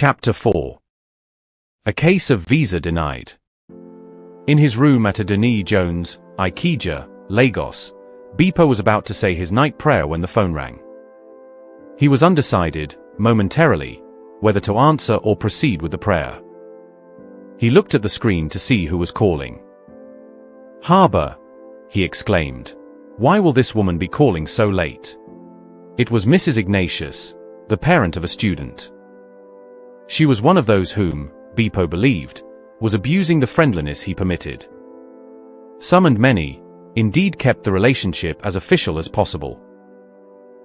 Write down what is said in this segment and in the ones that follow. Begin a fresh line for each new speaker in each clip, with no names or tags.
Chapter 4. A Case of Visa Denied. In his room at Adeni Jones, Ikeja, Lagos, Bipo was about to say his night prayer when the phone rang. He was undecided, momentarily, whether to answer or proceed with the prayer. He looked at the screen to see who was calling. "Harbor!" he exclaimed. "Why will this woman be calling so late?" It was Mrs. Ignatius, the parent of a student. She was one of those whom, Bipo believed, was abusing the friendliness he permitted. Some and many, indeed, kept the relationship as official as possible.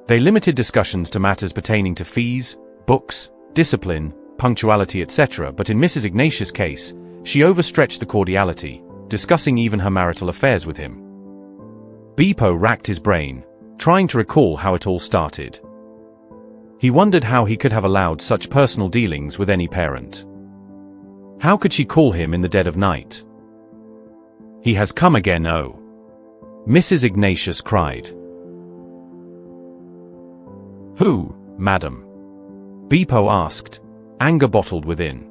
They limited discussions to matters pertaining to fees, books, discipline, punctuality, etc., but in Mrs. Ignatius' case, she overstretched the cordiality, discussing even her marital affairs with him. Bipo racked his brain, trying to recall how it all started. He wondered how he could have allowed such personal dealings with any parent. How could she call him in the dead of night? "He has come again, oh!" Mrs. Ignatius cried. "Who, madam?" Bipo asked, anger bottled within.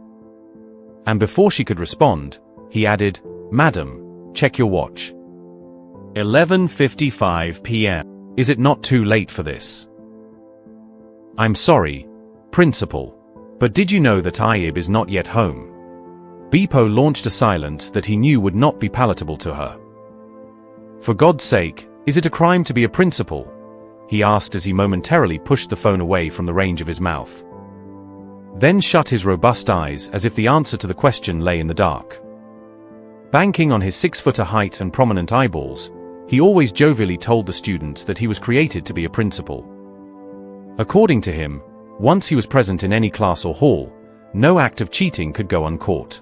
And before she could respond, he added, "Madam, check your watch. 11:55 p.m. Is it not too late for this?" "I'm sorry, Principal, but did you know that Ayib is not yet home?" Bipo launched a silence that he knew would not be palatable to her. "For God's sake, is it a crime to be a principal?" he asked as he momentarily pushed the phone away from the range of his mouth. Then shut his robust eyes as if the answer to the question lay in the dark. Banking on his 6-footer height and prominent eyeballs, he always jovially told the students that he was created to be a principal. According to him, once he was present in any class or hall, no act of cheating could go uncaught.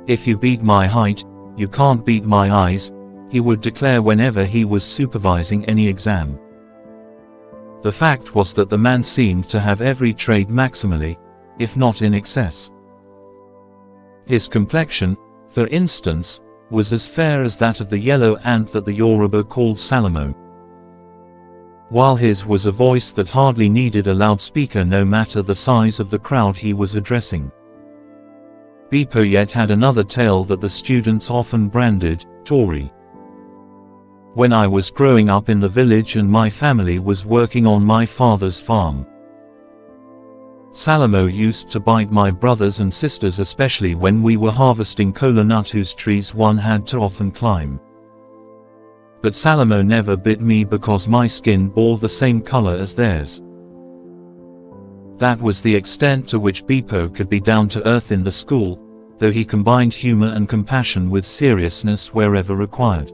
"If you beat my height, you can't beat my eyes," he would declare whenever he was supervising any exam. The fact was that the man seemed to have every trait maximally, if not in excess. His complexion, for instance, was as fair as that of the yellow ant that the Yoruba called Salomo. While his was a voice that hardly needed a loudspeaker no matter the size of the crowd he was addressing. Bipo yet had another tale that the students often branded Tory. "When I was growing up in the village and my family was working on my father's farm, Salomo used to bite my brothers and sisters, especially when we were harvesting kola nut whose trees one had to often climb. But Salomo never bit me because my skin bore the same color as theirs." That was the extent to which Bipo could be down to earth in the school, though he combined humor and compassion with seriousness wherever required.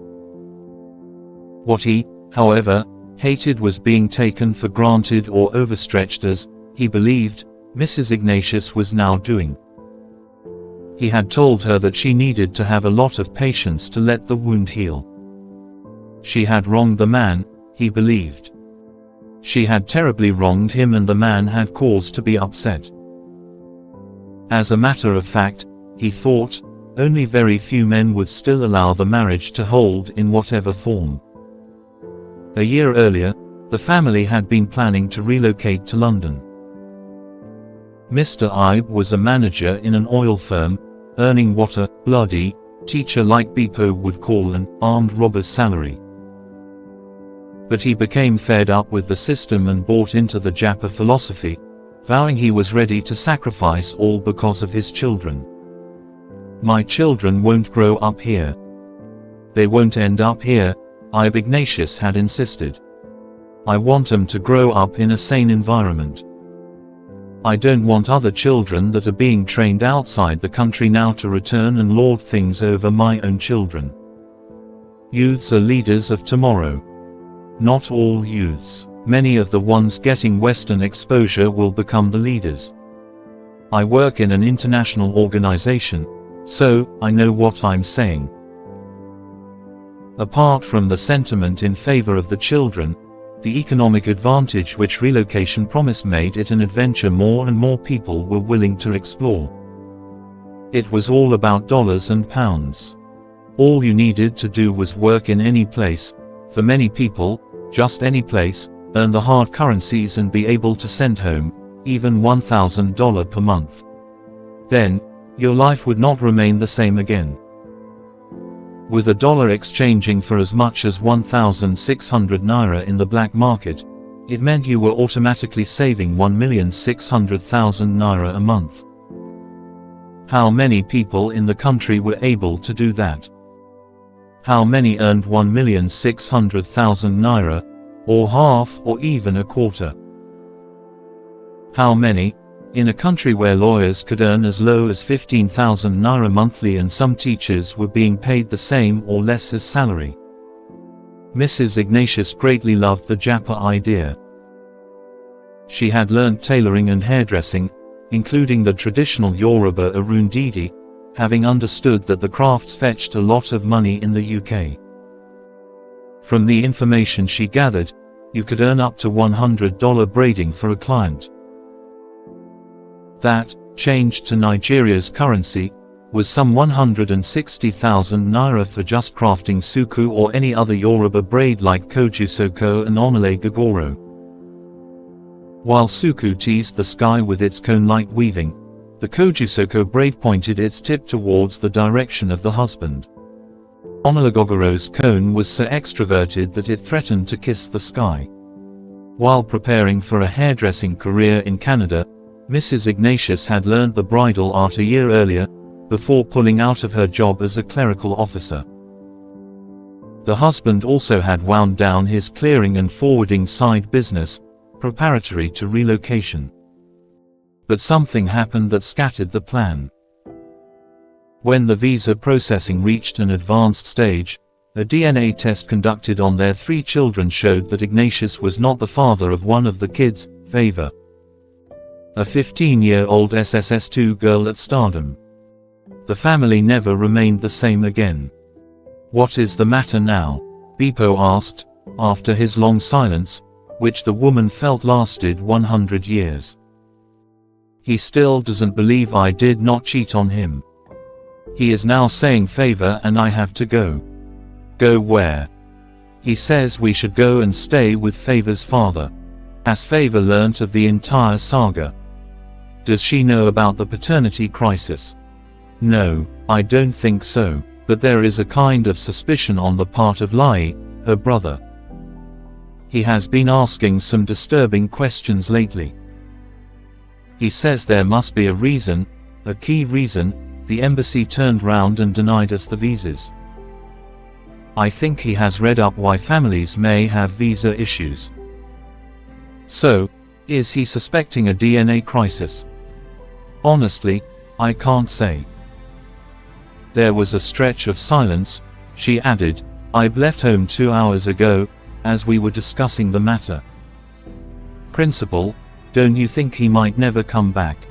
What he, however, hated was being taken for granted or overstretched, as, he believed, Mrs. Ignatius was now doing. He had told her that she needed to have a lot of patience to let the wound heal. She had wronged the man, he believed. She had terribly wronged him, and the man had cause to be upset. As a matter of fact, he thought, only very few men would still allow the marriage to hold in whatever form. A year earlier, the family had been planning to relocate to London. Mr. Ibe was a manager in an oil firm, earning what a bloody teacher like Bipo would call an armed robber's salary. But he became fed up with the system and bought into the Japa philosophy, vowing he was ready to sacrifice all because of his children. "My children won't grow up here. They won't end up here," Ibe Ignatius had insisted. "I want them to grow up in a sane environment. I don't want other children that are being trained outside the country now to return and lord things over my own children. Youths are leaders of tomorrow. Not all youths. Many of the ones getting Western exposure will become the leaders. I work in an international organization, so I know what I'm saying." Apart from the sentiment in favor of the children, the economic advantage which relocation promised made it an adventure more and more people were willing to explore. It was all about dollars and pounds. All you needed to do was work in any place, for many people, just any place, earn the hard currencies and be able to send home, even $1,000 per month. Then, your life would not remain the same again. With a dollar exchanging for as much as 1,600 naira in the black market, it meant you were automatically saving 1,600,000 naira a month. How many people in the country were able to do that? How many earned 1,600,000 naira, or half or even a quarter? How many, in a country where lawyers could earn as low as 15,000 naira monthly and some teachers were being paid the same or less as salary? Mrs. Ignatius greatly loved the Japa idea. She had learnt tailoring and hairdressing, including the traditional Yoruba Arundidi, having understood that the crafts fetched a lot of money in the UK. From the information she gathered, you could earn up to $100 braiding for a client. That, changed to Nigeria's currency, was some 160,000 naira for just crafting suku or any other Yoruba braid like kojusoko and omole gogoro. While suku teased the sky with its cone-like weaving, the kojusoko braid pointed its tip towards the direction of the husband. Omole gogoro's cone was so extroverted that it threatened to kiss the sky. While preparing for a hairdressing career in Canada, Mrs. Ignatius had learned the bridal art a year earlier, before pulling out of her job as a clerical officer. The husband also had wound down his clearing and forwarding side business, preparatory to relocation. But something happened that scattered the plan. When the visa processing reached an advanced stage, a DNA test conducted on their 3 children showed that Ignatius was not the father of one of the kids, Favor, a 15-year-old SSS2 girl at Stardom. The family never remained the same again. "What is the matter now?" Beppo asked, after his long silence, which the woman felt lasted 100 years. "He still doesn't believe I did not cheat on him. He is now saying Favor and I have to go." "Go where?" "He says we should go and stay with Favor's father." Has Favor learnt of the entire saga? Does she know about the paternity crisis? No, I don't think so, but there is a kind of suspicion on the part of Lai, her brother. He has been asking some disturbing questions lately. He says there must be a reason, a key reason, the embassy turned round and denied us the visas. I think he has read up why families may have visa issues. So, is he suspecting a DNA crisis? Honestly, I can't say. There was a stretch of silence. She added, "I've left home 2 hours ago, as we were discussing the matter." "Principal, don't you think he might never come back?"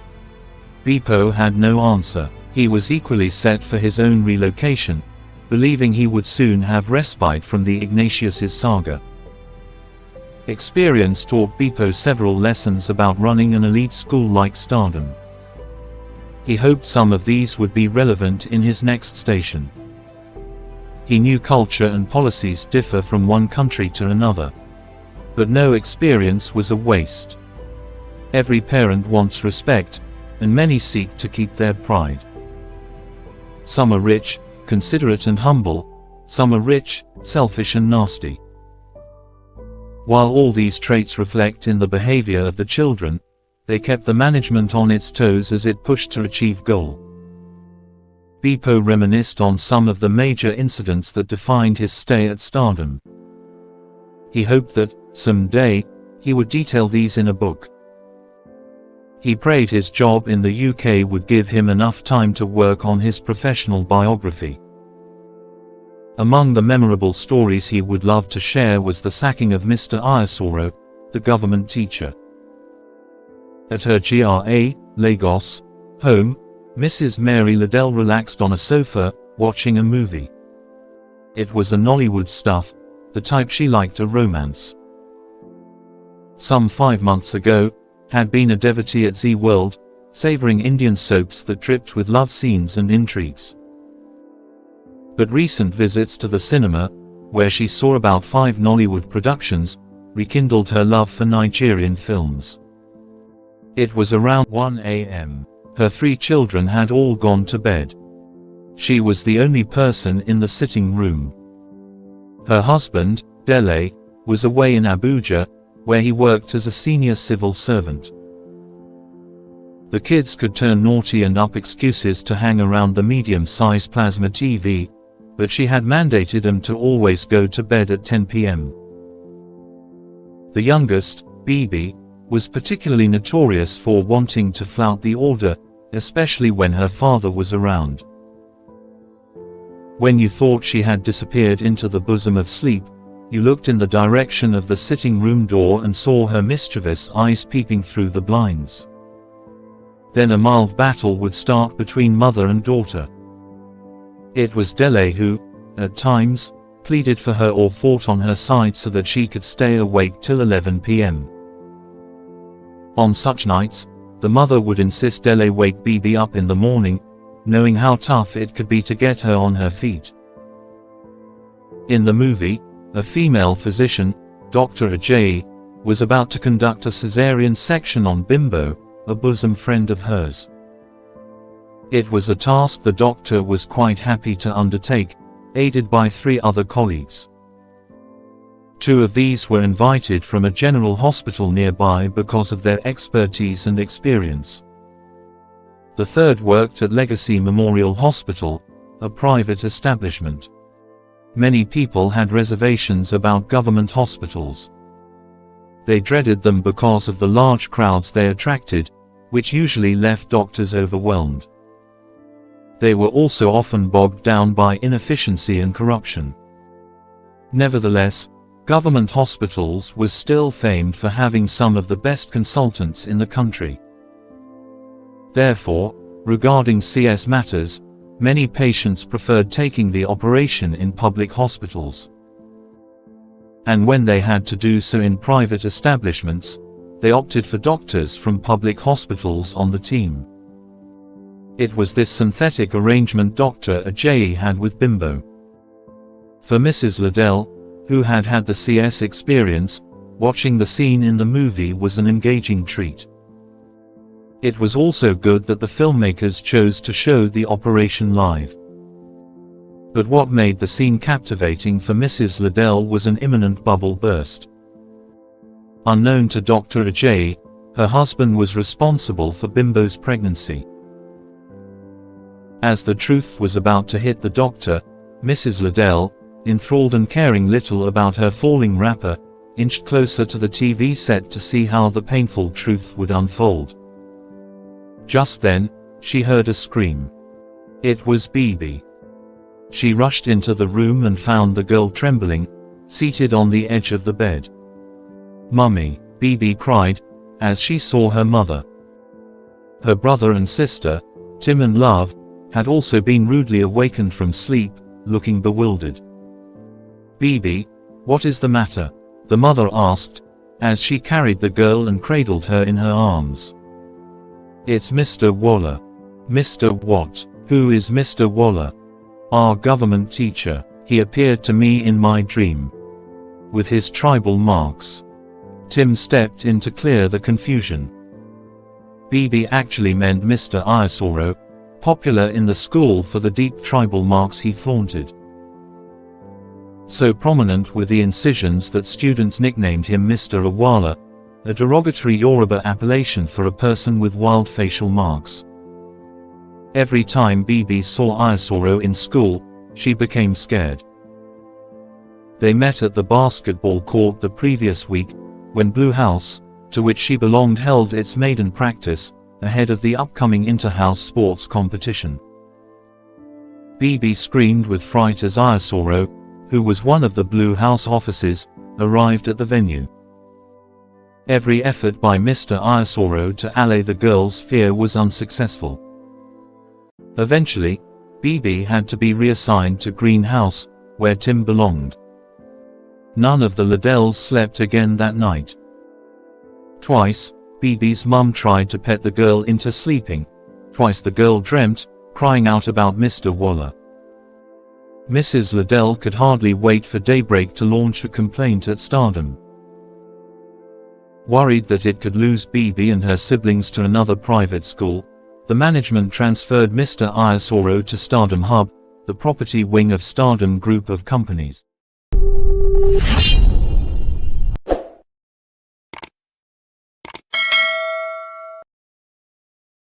Beppo had no answer. He was equally set for his own relocation, believing he would soon have respite from the Ignatius's saga. Experience taught Beppo several lessons about running an elite school like Stardom. He hoped some of these would be relevant in his next station. He knew culture and policies differ from one country to another. But no experience was a waste. Every parent wants respect, and many seek to keep their pride. Some are rich, considerate and humble. Some are rich, selfish and nasty. While all these traits reflect in the behavior of the children, they kept the management on its toes as it pushed to achieve goal. Beppo reminisced on some of the major incidents that defined his stay at Stardom. He hoped that, someday, he would detail these in a book. He prayed his job in the UK would give him enough time to work on his professional biography. Among the memorable stories he would love to share was the sacking of Mr. Ayasoro, the government teacher. At her GRA, Lagos, home, Mrs. Mary Liddell relaxed on a sofa, watching a movie. It was a Nollywood stuff, the type she liked, a romance. Some 5 months ago, had been a devotee at Z World, savoring Indian soaps that dripped with love scenes and intrigues. But recent visits to the cinema, where she saw about 5 Nollywood productions, rekindled her love for Nigerian films. It was around 1 a.m. Her 3 children had all gone to bed. She was the only person in the sitting room. Her husband, Dele, was away in Abuja, where he worked as a senior civil servant. The kids could turn naughty and up excuses to hang around the medium-sized plasma TV, but she had mandated them to always go to bed at 10 p.m. The youngest, Bibi, was particularly notorious for wanting to flout the order, especially when her father was around. When you thought she had disappeared into the bosom of sleep, you looked in the direction of the sitting room door and saw her mischievous eyes peeping through the blinds. Then a mild battle would start between mother and daughter. It was Dele who, at times, pleaded for her or fought on her side so that she could stay awake till 11 p.m. On such nights, the mother would insist Dele wake Bibi up in the morning, knowing how tough it could be to get her on her feet. In the movie, a female physician, Dr. Ajayi, was about to conduct a cesarean section on Bimbo, a bosom friend of hers. It was a task the doctor was quite happy to undertake, aided by 3 other colleagues. 2 of these were invited from a general hospital nearby because of their expertise and experience. The 3rd worked at Legacy Memorial Hospital, a private establishment. Many people had reservations about government hospitals. They dreaded them because of the large crowds they attracted, which usually left doctors overwhelmed. They were also often bogged down by inefficiency and corruption. Nevertheless, government hospitals were still famed for having some of the best consultants in the country. Therefore, regarding CS matters, many patients preferred taking the operation in public hospitals. And when they had to do so in private establishments, they opted for doctors from public hospitals on the team. It was this synthetic arrangement Dr. Ajayi had with Bimbo. For Mrs. Liddell, who had had the CS experience, watching the scene in the movie was an engaging treat. It was also good that the filmmakers chose to show the operation live. But what made the scene captivating for Mrs. Liddell was an imminent bubble burst. Unknown to Dr. Ajayi, her husband was responsible for Bimbo's pregnancy. As the truth was about to hit the doctor, Mrs. Liddell, enthralled and caring little about her falling wrapper, inched closer to the TV set to see how the painful truth would unfold. Just then, she heard a scream. It was Bibi. She rushed into the room and found the girl trembling, seated on the edge of the bed. "Mummy," Bibi cried, as she saw her mother. Her brother and sister, Tim and Love, had also been rudely awakened from sleep, looking bewildered. "Bibi, what is the matter?" the mother asked, as she carried the girl and cradled her in her arms. "It's Mr. Waller." "Mr. what? Who is Mr. Waller?" "Our government teacher. He appeared to me in my dream. With his tribal marks." Tim stepped in to clear the confusion. Bibi actually meant Mr. Ayasoro, popular in the school for the deep tribal marks he flaunted. So prominent were the incisions that students nicknamed him Mr. Awala, a derogatory Yoruba appellation for a person with wild facial marks. Every time Bibi saw Ayasoro in school, she became scared. They met at the basketball court the previous week, when Blue House, to which she belonged, held its maiden practice, ahead of the upcoming inter-house sports competition. Bibi screamed with fright as Ayasoro, who was one of the Blue House officers, arrived at the venue. Every effort by Mr. Ayasoro to allay the girl's fear was unsuccessful. Eventually, Bibi had to be reassigned to Green House, where Tim belonged. None of the Liddells slept again that night. Twice, Bibi's mum tried to pet the girl into sleeping. Twice the girl dreamt, crying out about Mr. Waller. Mrs. Liddell could hardly wait for daybreak to launch a complaint at Stardom. Worried that it could lose Bibi and her siblings to another private school, the management transferred Mr. Iasoro to Stardom Hub, the property wing of Stardom Group of companies.